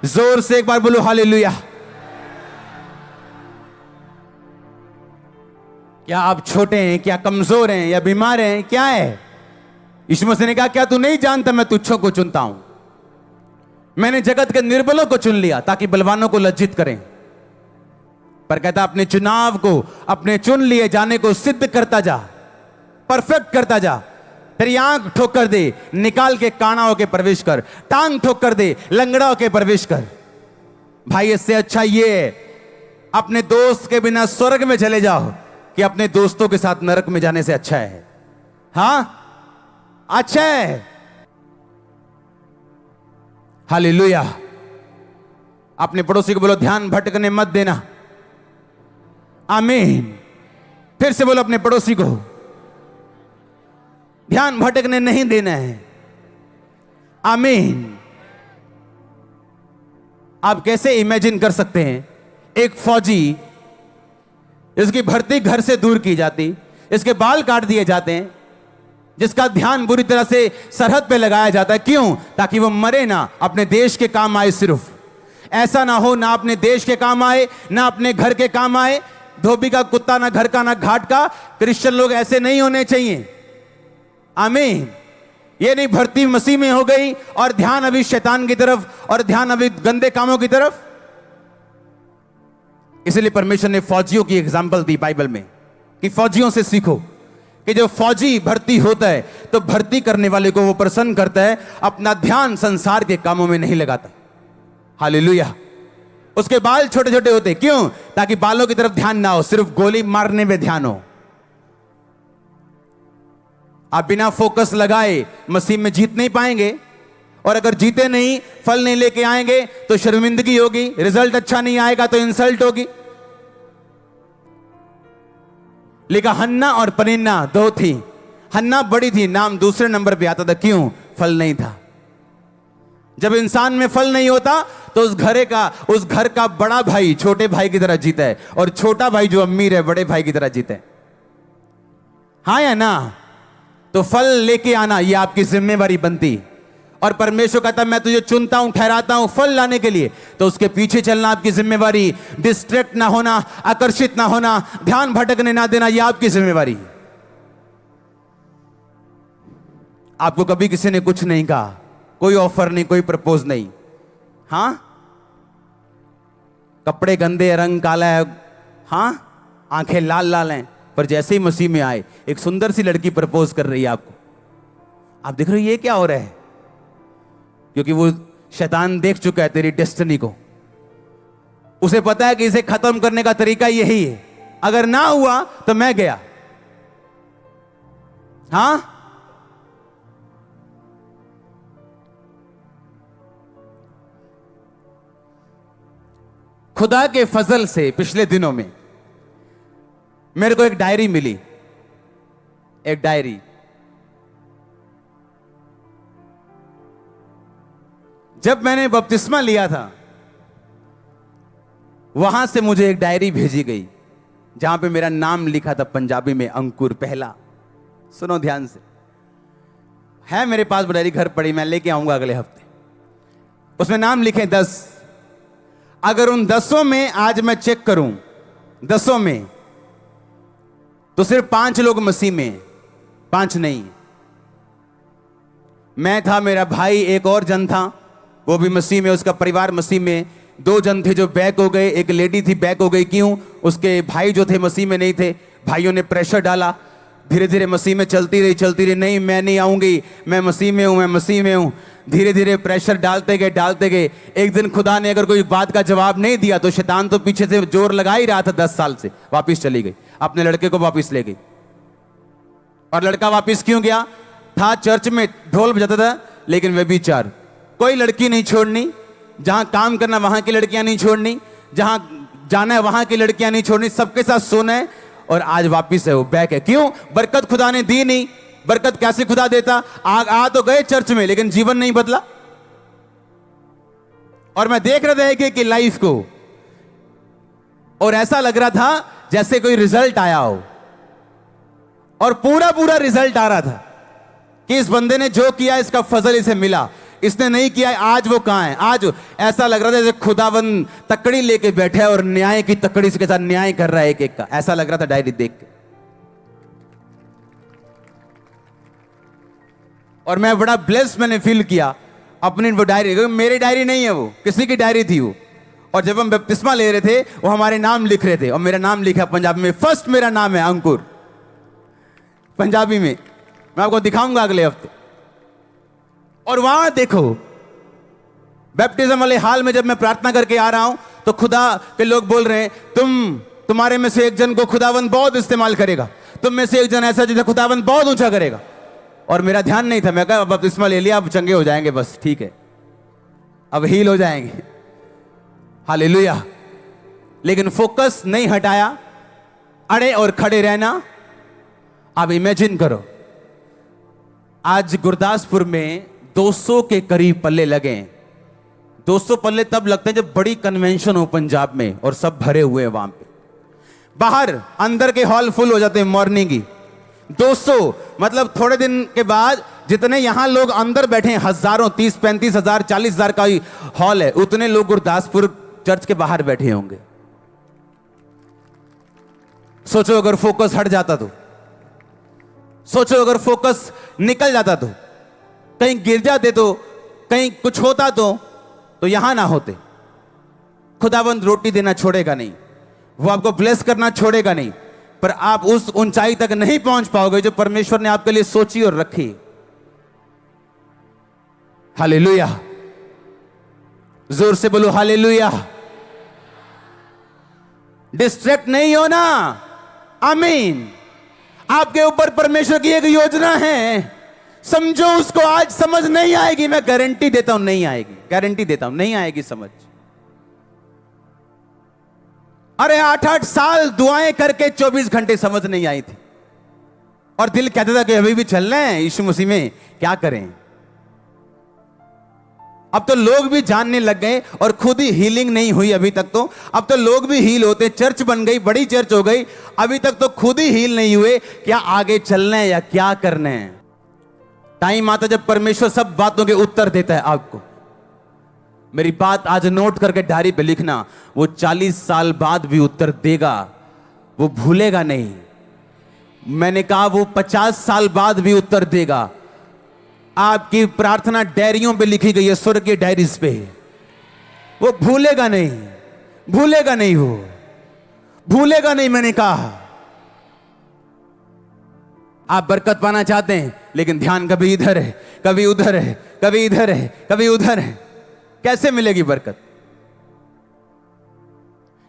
जोर से एक बार बोलो हालेलुया। क्या आप छोटे हैं, क्या कमजोर हैं, या बीमार हैं, क्या है? यीशु मसीह ने कहा क्या तू नहीं जानता मैं तुच्छों को चुनता हूं? मैंने जगत के निर्बलों को चुन लिया ताकि बलवानों को लज्जित करें। पर कहता अपने चुनाव को, अपने चुन लिए जाने को सिद्ध करता जा, परफेक्ट करता जा। तेरी आंख ठोक कर दे, निकाल के काना होके प्रवेश कर। टांग ठोक कर दे, लंगड़ा होके प्रवेश कर। भाई इससे अच्छा ये है अपने दोस्त के बिना स्वर्ग में चले जाओ कि अपने दोस्तों के साथ नरक में जाने से अच्छा है। हां, अच्छा है। हालेलुया। अपने पड़ोसी को बोलो ध्यान भटकने मत देना। आमीन। फिर से बोलो अपने पड़ोसी को ध्यान भटकने नहीं देना है। आमीन। आप कैसे इमेजिन कर सकते हैं एक फौजी, इसकी भर्ती घर से दूर की जाती, इसके बाल काट दिए जाते हैं, जिसका ध्यान बुरी तरह से सरहद पे लगाया जाता है। क्यों? ताकि वो मरे ना, अपने देश के काम आए। सिर्फ ऐसा ना हो ना अपने देश के काम आए ना अपने घर के काम आए। धोबी का कुत्ता ना घर का ना घाट का। क्रिश्चियन लोग ऐसे नहीं होने चाहिए। आमीन। ये नहीं भर्ती मसीह में हो गई और ध्यान अभी शैतान की तरफ और ध्यान अभी गंदे कामों की तरफ। इसलिए परमेश्वर ने फौजियों की एग्जाम्पल दी बाइबल में कि फौजियों से सीखो कि जो फौजी भर्ती होता है तो भर्ती करने वाले को वो प्रसन्न करता है, अपना ध्यान संसार के कामों में नहीं लगाता। हालेलुया। उसके बाल छोटे छोटे होते, क्यों? ताकि बालों की तरफ ध्यान ना हो, सिर्फ गोली मारने में ध्यान हो। आप बिना फोकस लगाए मसीह में जीत नहीं पाएंगे, और अगर जीते नहीं, फल नहीं लेके आएंगे तो शर्मिंदगी होगी, रिजल्ट अच्छा नहीं आएगा तो इंसल्ट होगी। लिखा हन्ना और पनिन्ना दो थी। हन्ना बड़ी थी, नाम दूसरे नंबर पे आता था। क्यों? फल नहीं था। जब इंसान में फल नहीं होता तो उस घर का बड़ा भाई छोटे भाई की तरह जीता है, और छोटा भाई जो अमीर है बड़े भाई की तरह जीता है। हाँ या ना? तो फल लेके आना ये आपकी जिम्मेवारी बनती। और परमेश्वर कहता मैं तुझे चुनता हूं, ठहराता हूं फल लाने के लिए, तो उसके पीछे चलना आपकी जिम्मेवारी। डिस्ट्रैक्ट ना होना, आकर्षित ना होना, ध्यान भटकने ना देना, यह आपकी जिम्मेवारी। आपको कभी किसी ने कुछ नहीं कहा, कोई ऑफर नहीं, कोई प्रपोज नहीं। हां, कपड़े गंदे, रंग काला है, हां, आंखें लाल लाल हैं, पर जैसे ही मसीह में आए एक सुंदर सी लड़की प्रपोज कर रही है आपको। आप देख रहे हो ये क्या हो रहा है? क्योंकि वो शैतान देख चुका है तेरी डेस्टिनी को। उसे पता है कि इसे खत्म करने का तरीका यही है, अगर ना हुआ तो मैं गया। हां, खुदा के फजल से पिछले दिनों में मेरे को एक डायरी मिली। एक डायरी, जब मैंने बपतिस्मा लिया था वहां से मुझे एक डायरी भेजी गई जहां पे मेरा नाम लिखा था पंजाबी में, अंकुर पहला। सुनो ध्यान से, है मेरे पास वो डायरी, घर पड़ी, मैं लेके आऊंगा अगले हफ्ते। उसमें नाम लिखे 10। अगर उन 10 में आज मैं चेक करूं, 10 में तो सिर्फ 5 लोग मसीह में, 5 नहीं। मैं था, मेरा भाई, एक और जन था, वो भी मसीह में, उसका परिवार मसीह में। 2 जन थे जो बैक हो गए, एक लेडी थी बैक हो गई। क्यों? उसके भाई जो थे मसीह में नहीं थे। भाइयों ने प्रेशर डाला, धीरे धीरे मसीह में चलती रही। नहीं, मैं नहीं आऊंगी, मैं मसीह में हूं, मैं मसीह में हूं। धीरे धीरे प्रेशर डालते गए। एक दिन खुदा ने अगर कोई बात का जवाब नहीं दिया तो शैतान तो पीछे से जोर लगा ही रहा था 10 साल से। वापिस चली गई, अपने लड़के को वापिस ले गई। और लड़का वापिस क्यों गया? था चर्च में, ढोल बजाता था, लेकिन वे भी 4। कोई लड़की नहीं छोड़नी, जहां काम करना वहां की लड़कियां नहीं छोड़नी, जहां जाना है वहां की लड़कियां नहीं छोड़नी, सबके साथ सोना है। और आज वापिस है, वो बैक है। क्यों? बरकत खुदा ने दी नहीं। बरकत कैसे खुदा देता? आ तो गए चर्च में, लेकिन जीवन नहीं बदला। और मैं देख रहा था कि लाइफ को, और ऐसा लग रहा था जैसे कोई रिजल्ट आया हो, और पूरा रिजल्ट आ रहा था कि इस बंदे ने जो किया इसका फजल इसे मिला। इसने नहीं किया है, आज वो कहां है? आज ऐसा लग रहा था जैसे खुदावंद तकड़ी लेके बैठा है और न्याय की तकड़ी के साथ न्याय कर रहा है एक एक का। ऐसा लग रहा था डायरी देख के। और मैं बड़ा ब्लेस्ड मैंने फील किया अपनी वो डायरी, मेरी डायरी नहीं है, वो किसी की डायरी थी वो। और जब हम बपतिस्मा ले रहे थे वो हमारे नाम लिख रहे थे और मेरा नाम लिखा पंजाबी में। फर्स्ट मेरा नाम है अंकुर, पंजाबी में। मैं आपको दिखाऊंगा अगले हफ्ते। और वहां देखो बैप्टिज्म वाले हाल में जब मैं प्रार्थना करके आ रहा हूं तो खुदा के लोग बोल रहे हैं तुम्हारे में से एक जन को खुदावंद बहुत इस्तेमाल करेगा, तुम में से एक जन ऐसा जिसे खुदावंद बहुत ऊंचा करेगा। और मेरा ध्यान नहीं था, मैं कहा बपतिस्मा ले लिया, अब चंगे हो जाएंगे, बस ठीक है, अब हील हो जाएंगे, हालेलुया। लेकिन फोकस नहीं हटाया, अड़े और खड़े रहना। अब इमेजिन करो आज गुरदासपुर में 200 के करीब पल्ले लगे हैं। 200 पल्ले तब लगते हैं जब बड़ी कन्वेंशन हो पंजाब में और सब भरे हुए हैं वहां पे। बाहर अंदर के हॉल फुल हो जाते हैं मॉर्निंग की। 200 मतलब थोड़े दिन के बाद जितने यहां लोग अंदर बैठे हैं, हजारों, 30-35 हजार, 40 हजार का ही हॉल है, उतने लोग गुरदासपुर चर्च के बाहर बैठे होंगे। सोचो अगर फोकस हट जाता तो, सोचो अगर फोकस निकल जाता तो, कहीं गिर जाते तो, कहीं कुछ होता तो यहां ना होते। खुदावंद रोटी देना छोड़ेगा नहीं, वो आपको ब्लेस करना छोड़ेगा नहीं, पर आप उस ऊंचाई तक नहीं पहुंच पाओगे जो परमेश्वर ने आपके लिए सोची और रखी। हालेलुया, जोर से बोलो हालेलुया। डिस्ट्रैक्ट नहीं होना, आमीन। आपके ऊपर परमेश्वर की एक योजना है, समझो उसको। आज समझ नहीं आएगी, मैं गारंटी देता हूं नहीं आएगी, गारंटी देता हूं नहीं आएगी समझ। अरे 8-8 साल दुआएं करके 24 घंटे समझ नहीं आई थी और दिल कहता था कि अभी भी चल रहे हैं यीशु मसीह में, क्या करें। अब तो लोग भी जानने लग गए और खुद ही हीलिंग नहीं हुई अभी तक तो। अब तो लोग भी हील होते, चर्च बन गई, बड़ी चर्च हो गई, अभी तक तो खुद ही हील नहीं हुए। क्या आगे चलना है या क्या करना है? टाइम आता जब परमेश्वर सब बातों के उत्तर देता है आपको। मेरी बात आज नोट करके डायरी पे लिखना, वो 40 साल बाद भी उत्तर देगा, वो भूलेगा नहीं। मैंने कहा वो 50 साल बाद भी उत्तर देगा। आपकी प्रार्थना डायरियों पे लिखी गई है, स्वर्गीय डायरीज पे, वो भूलेगा नहीं, भूलेगा नहीं, वो भूलेगा नहीं। मैंने कहा आप बरकत पाना चाहते हैं लेकिन ध्यान कभी इधर है, कभी उधर है, कभी इधर है, कभी उधर है, कैसे मिलेगी बरकत?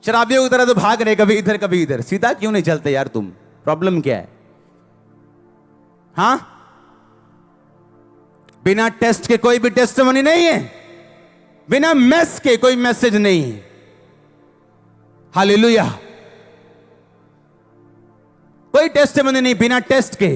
शराबियों की तरह तो भाग रहे, कभी इधर कभी इधर। सीधा क्यों नहीं चलते यार तुम? प्रॉब्लम क्या है? हां, बिना टेस्ट के कोई भी टेस्टिमनी नहीं है, बिना मैस के कोई मैसेज नहीं है। हालेलुया, कोई टेस्टिमनी नहीं बिना टेस्ट के।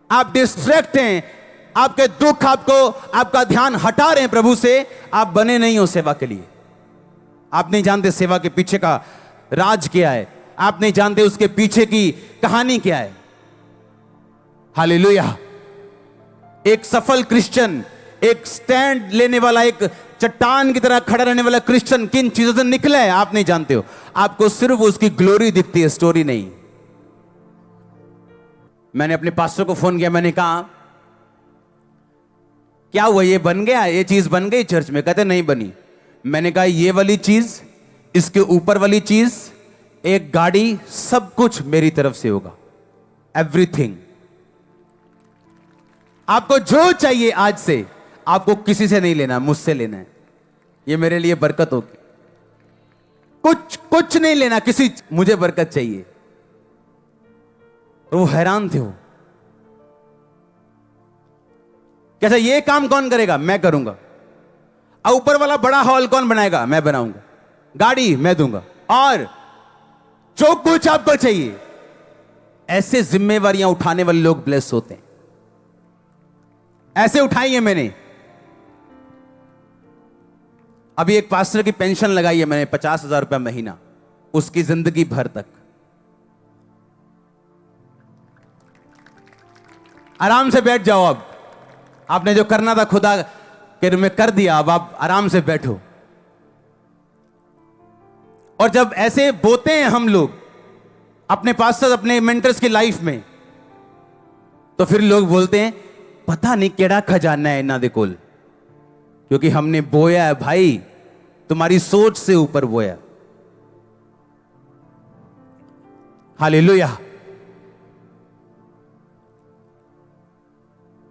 आप डिस्ट्रैक्ट हैं, आपके दुख आपको, आपका ध्यान हटा रहे हैं प्रभु से। आप बने नहीं हो सेवा के लिए। आप नहीं जानते सेवा के पीछे का राज क्या है, आप नहीं जानते उसके पीछे की कहानी क्या है। हालेलुया। एक सफल क्रिश्चियन, एक स्टैंड लेने वाला, एक चट्टान की तरह खड़ा रहने वाला क्रिश्चियन किन चीजों से निकला है आप नहीं जानते हो। आपको सिर्फ उसकी ग्लोरी दिखती है, स्टोरी नहीं। मैंने अपने पास्टर को फोन किया, मैंने कहा क्या हुआ, ये बन गया, ये चीज बन गई चर्च में? कहते नहीं बनी। मैंने कहा ये वाली चीज, इसके ऊपर वाली चीज, एक गाड़ी, सब कुछ मेरी तरफ से होगा, एवरीथिंग। आपको जो चाहिए आज से, आपको किसी से नहीं लेना, मुझसे लेना है। ये मेरे लिए बरकत होगी। कुछ नहीं लेना किसी, मुझे बरकत चाहिए। और वो हैरान थे। वो कैसा, ये काम कौन करेगा? मैं करूंगा। और ऊपर वाला बड़ा हॉल कौन बनाएगा? मैं बनाऊंगा। गाड़ी मैं दूंगा, और जो कुछ आपको चाहिए। ऐसे जिम्मेवारियां उठाने वाले लोग ब्लेस होते हैं। ऐसे उठाई है मैंने। अभी एक पास्टर की पेंशन लगाई है मैंने, 50,000 रुपया महीना, उसकी जिंदगी भर तक। आराम से बैठ जाओ। अब आपने जो करना था खुदा कि मैं कर दिया, अब आप आराम से बैठो। और जब ऐसे बोते हैं हम लोग अपने पास्टर्स, अपने मेंटर्स की लाइफ में, तो फिर लोग बोलते हैं पता नहीं केड़ा खजाना है इन्हां दे कोल, क्योंकि हमने बोया है भाई, तुम्हारी सोच से ऊपर बोया। हालेलुया।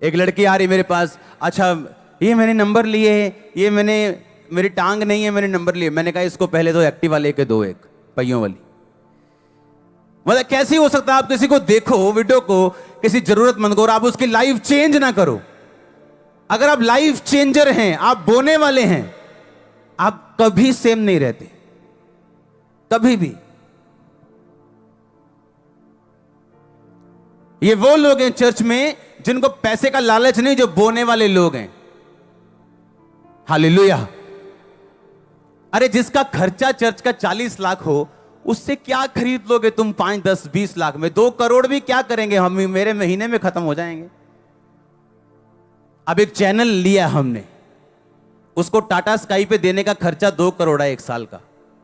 एक लड़की आ रही मेरे पास, अच्छा ये मैंने नंबर लिए, ये मेरी टांग नहीं है, मैंने नंबर लिए। मैंने कहा इसको पहले तो एक्टिवा लेके दो, एक पहियों वाली। मतलब कैसे हो सकता है आप किसी को देखो, वीडियो को, किसी जरूरतमंद को, और आप उसकी लाइफ चेंज ना करो। अगर आप लाइफ चेंजर हैं, आप बोने वाले हैं, आप कभी सेम नहीं रहते, कभी भी। ये वो लोग हैं चर्च में जिनको पैसे का लालच नहीं, जो बोने वाले लोग हैं। हालेलुया। अरे जिसका खर्चा चर्च का 40 लाख हो, उससे क्या खरीद लोगे तुम 5, 10, 20 लाख में? 2 करोड़ भी क्या करेंगे हम, मेरे महीने में खत्म हो जाएंगे। अब एक चैनल लिया हमने, उसको टाटा स्काई पे देने का खर्चा 2 करोड़ है 1 साल का।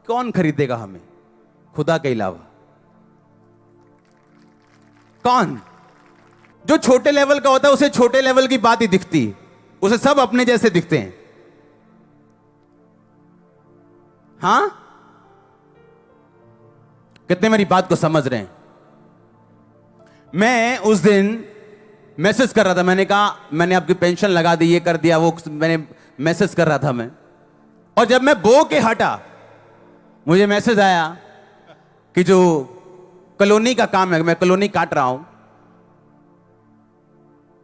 कौन खरीदेगा हमें खुदा के अलावा? कौन? जो छोटे लेवल का होता है उसे छोटे लेवल की बात ही दिखती है, उसे सब अपने जैसे दिखते हैं। हां, कितने मेरी बात को समझ रहे हैं? मैं उस दिन मैसेज कर रहा था, मैंने कहा मैंने आपकी पेंशन लगा दी, ये कर दिया, वो मैंने मैसेज कर रहा था मैं। और जब मैं बो के हटा, मुझे मैसेज आया कि जो कॉलोनी का काम है, मैं कॉलोनी काट रहा हूं,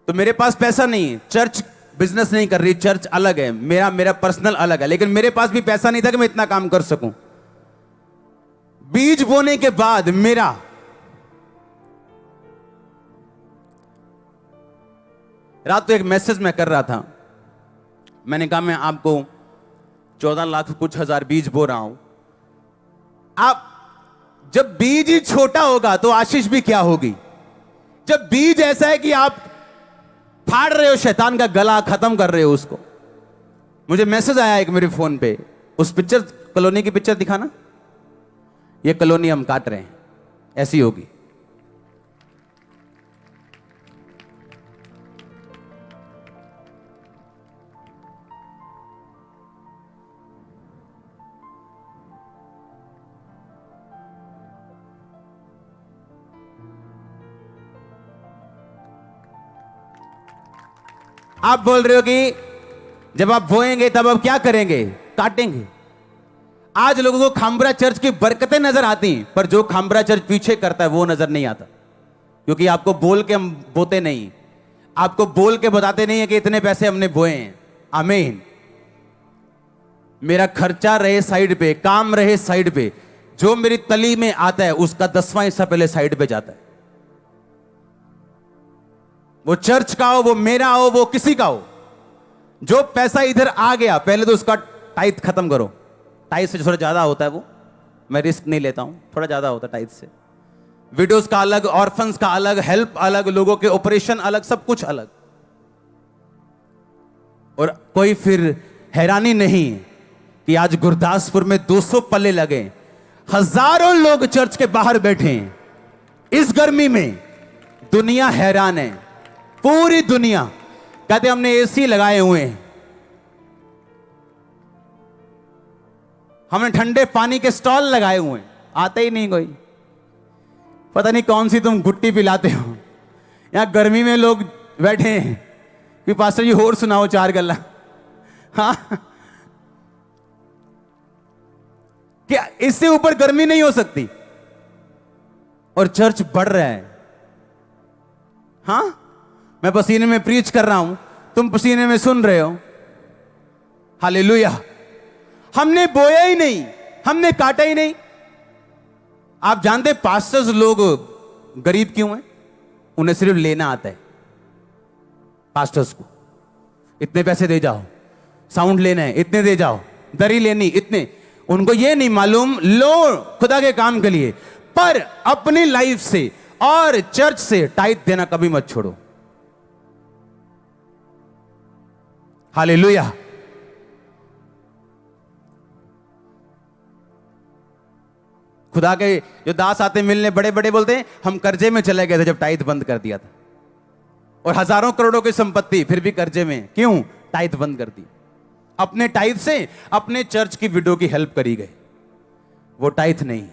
तो मेरे पास पैसा नहीं है। चर्च बिजनेस नहीं कर रही, चर्च अलग है, मेरा पर्सनल अलग है, लेकिन मेरे पास भी पैसा नहीं था कि मैं इतना काम कर सकूं। बीज बोने के बाद मेरा रात को एक मैसेज मैं कर रहा था, मैंने कहा मैं आपको 14 लाख कुछ हजार बीज बो रहा हूं। आप जब बीज ही छोटा होगा तो आशीष भी क्या होगी? जब बीज ऐसा है कि आप फाड़ रहे हो शैतान का गला, खत्म कर रहे हो उसको। मुझे मैसेज आया एक मेरे फोन पे, उस पिक्चर, कॉलोनी की पिक्चर दिखाना, ये कॉलोनी हम काट रहे हैं, ऐसी होगी। आप बोल रहे हो कि जब आप बोएंगे तब आप क्या करेंगे? काटेंगे। आज लोगों को खामबरा चर्च की बरकतें नजर आती हैं, पर जो खामबरा चर्च पीछे करता है वो नजर नहीं आता, क्योंकि आपको बोल के हम बोते नहीं, आपको बोल के बताते नहीं है कि इतने पैसे हमने बोए हैं। आमीन। मेरा खर्चा रहे साइड पे, काम रहे साइड पे, जो मेरी तली में आता है उसका 10वां हिस्सा पहले साइड पे जाता है। वो चर्च का हो, वो मेरा हो, वो किसी का हो, जो पैसा इधर आ गया पहले तो उसका टाइथ खत्म करो। टाइथ से थोड़ा ज्यादा होता है वो, मैं रिस्क नहीं लेता हूं, थोड़ा ज्यादा होता है टाइथ से। विडोज का अलग, ऑर्फन्स का अलग, हेल्प अलग, लोगों के ऑपरेशन अलग, सब कुछ अलग। और कोई फिर हैरानी नहीं कि आज गुरदासपुर में 200 पल्ले लगे, हजारों लोग चर्च के बाहर बैठे हैं इस गर्मी में। दुनिया हैरान है, पूरी दुनिया। कहते हमने एसी लगाए हुए हैं, हमने ठंडे पानी के स्टॉल लगाए हुए हैं, आते ही नहीं कोई। पता नहीं कौन सी तुम गुट्टी पिलाते हो। यहां गर्मी में लोग बैठे हैं कि पास्टर जी और सुनाओ 4 गल्ला। हाँ, क्या इससे ऊपर गर्मी नहीं हो सकती? और चर्च बढ़ रहा है। हाँ, मैं पसीने में प्रीच कर रहा हूं, तुम पसीने में सुन रहे हो। हालेलुया। हमने बोया ही नहीं, हमने काटा ही नहीं। आप जानते पास्टर्स लोग गरीब क्यों हैं? उन्हें सिर्फ लेना आता है। पास्टर्स को इतने पैसे दे जाओ, साउंड लेना है इतने दे जाओ, दरी लेनी इतने। उनको ये नहीं मालूम, लो खुदा के काम के लिए, पर अपनी लाइफ से और चर्च से टाइट देना कभी मत छोड़ो। हालेलुया। खुदा के जो दास आते मिलने बड़े बड़े बोलते हैं हम कर्जे में चले गए थे जब टाइथ बंद कर दिया था, और हजारों करोड़ों की संपत्ति फिर भी कर्जे में, क्यों? टाइथ बंद कर दी। अपने टाइथ से अपने चर्च की विडो की हेल्प करी गए। वो टाइथ नहीं,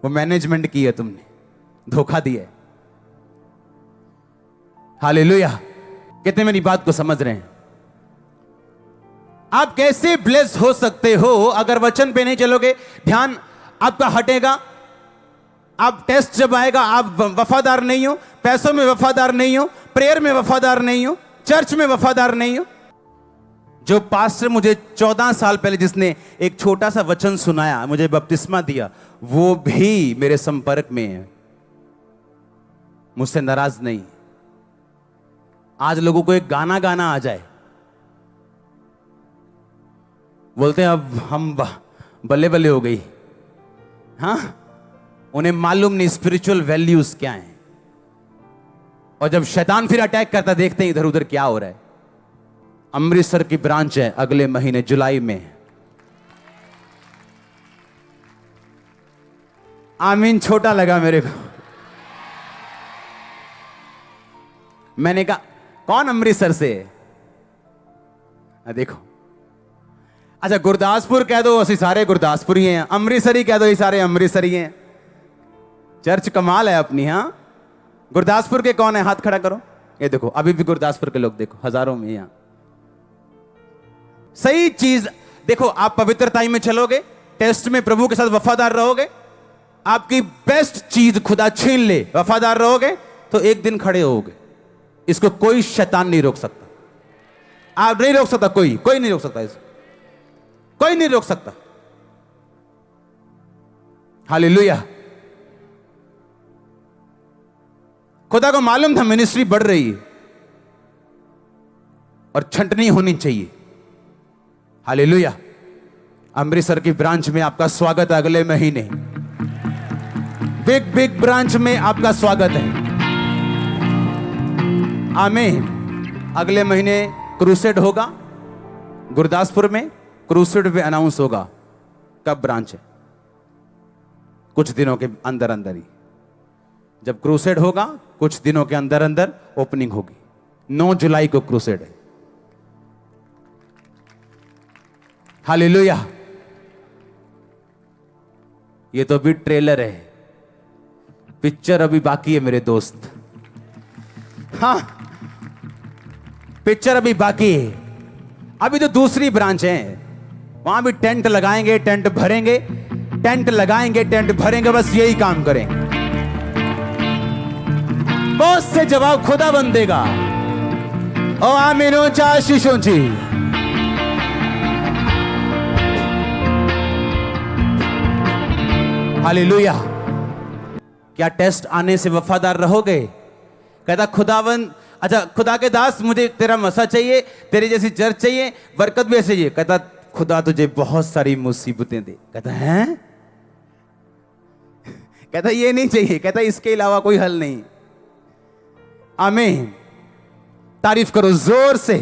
वो मैनेजमेंट की है, तुमने धोखा दिया है। हालेलुया। कितने मेरी बात को समझ रहे हैं? आप कैसे ब्लेस हो सकते हो अगर वचन पे नहीं चलोगे? ध्यान आपका हटेगा। आप टेस्ट जब आएगा आप वफादार नहीं हो, पैसों में वफादार नहीं हो, प्रेयर में वफादार नहीं हो, चर्च में वफादार नहीं हो। जो पास्टर मुझे 14 साल पहले जिसने एक छोटा सा वचन सुनाया, मुझे बपतिस्मा दिया, वो भी मेरे संपर्क में है, मुझसे नाराज नहीं। आज लोगों को एक गाना गाना आ जाए, बोलते हैं अब हम बल्ले बल्ले हो गई। हाँ, उन्हें मालूम नहीं स्पिरिचुअल वैल्यूज क्या हैं। और जब शैतान फिर अटैक करता, देखते हैं इधर उधर क्या हो रहा है। अमृतसर की ब्रांच है अगले महीने जुलाई में। आमीन छोटा लगा मेरे को। मैंने कहा कौन अमृतसर से? देखो, अच्छा गुरदासपुर कह दो, असि सारे गुरदासपुरी हैं। अमृतसरी कह दो, ये सारे अमृतसरी हैं। चर्च कमाल है अपनी। हाँ, गुरदासपुर के कौन है? हाथ खड़ा करो। ये देखो, अभी भी गुरदासपुर के लोग देखो, हजारों में। यहां सही चीज देखो, आप पवित्रता में चलोगे, टेस्ट में प्रभु के साथ वफादार रहोगे, आपकी बेस्ट चीज खुदा छीन ले, वफादार रहोगे तो एक दिन खड़े होगे। इसको कोई शैतान नहीं रोक सकता। आप नहीं रोक सकता, कोई नहीं रोक सकता इसको, कोई नहीं रोक सकता। हालेलुया। खुदा को मालूम था मिनिस्ट्री बढ़ रही है और छंटनी होनी चाहिए। हालेलुया। अमृतसर की ब्रांच में आपका स्वागत है अगले महीने। बिग ब्रांच में आपका स्वागत है। आमीन। अगले महीने क्रूसेड होगा गुरदासपुर में। क्रूसेड पे अनाउंस होगा कब ब्रांच है, कुछ दिनों के अंदर अंदर ही। जब क्रूसेड होगा कुछ दिनों के अंदर अंदर ओपनिंग होगी। 9 जुलाई को क्रूसेड है। हालेलुया। ये तो अभी ट्रेलर है, पिक्चर अभी बाकी है मेरे दोस्त। हाँ, पिक्चर अभी बाकी है। अभी तो दूसरी ब्रांच है, वहां भी टेंट लगाएंगे, टेंट भरेंगे, टेंट लगाएंगे, टेंट भरेंगे, बस यही काम करेंगे। बहुत से जवाब खुदा बन देगा। ओ आमीनो आशीषों जी। हालेलुया। क्या टेस्ट आने से वफादार रहोगे? कहता खुदावन, अच्छा खुदा के दास, मुझे तेरा मसा चाहिए, तेरी जैसी चर्च चाहिए, बरकत भी ऐसे चाहिए। कहता खुदा तुझे बहुत सारी मुसीबतें दे। कहता है, कहता ये नहीं चाहिए, कहता इसके अलावा कोई हल नहीं। आमीन। तारीफ करो जोर से।